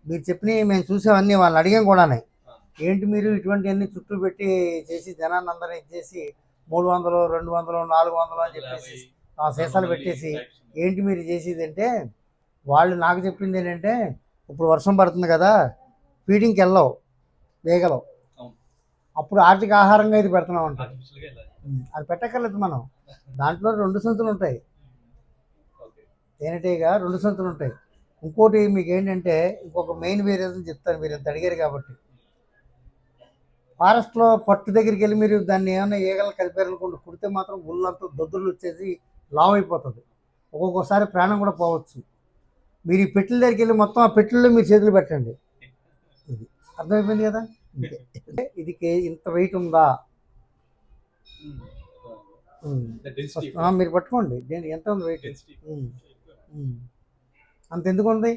మీరు చెప్పినవి మేము చూసామన్నీ వాళ్ళని అడిగాం కూడానే. ఏంటి మీరు ఇటువంటివన్నీ చుట్టూ పెట్టి చేసి జనాన్ని అందరినీ ఇచ్చేసి 300, 200, 400 అని చెప్పేసి ఆ సీసాలు పెట్టేసి ఏంటి మీరు చేసేది అంటే, వాళ్ళు నాకు చెప్పింది ఏంటంటే, ఇప్పుడు వర్షం పడుతుంది కదా, ఫీడింగ్కి వెళ్ళవు వేగలవు, అప్పుడు ఆర్థిక ఆహారంగా ఇది పెడుతున్నాం అంటారు. అది పెట్టక్కర్లేదు మనం. దాంట్లో 2 సంచులు ఉంటాయి, తేనెటీగ 2 సంచులు ఉంటాయి. ఇంకోటి మీకు ఏంటంటే, ఇంకొక మెయిన్ వేరే చెప్తాను, మీరు ఇంత అడిగారు కాబట్టి. ఫారెస్ట్లో పట్టు దగ్గరికి వెళ్ళి మీరు దాన్ని ఏమైనా ఈగలు కలిపారనుకోండి, కుడితే మాత్రం ఒళ్ళంతా దొద్దులు వచ్చేసి లావ్ అయిపోతుంది, ఒక్కొక్కసారి ప్రాణం కూడా పోవచ్చు. మీరు ఈ పెట్టెల దగ్గరికి వెళ్ళి మొత్తం ఆ పెట్టెల్లో మీరు చేతులు పెట్టండి. ఇది అర్థమైపోయింది కదా. ఇది ఇంత వెయిట్ ఉందా, మీరు పట్టుకోండి, దేని ఎంత ఉంది వెయిట్, అంత ఎందుకు ఉంది.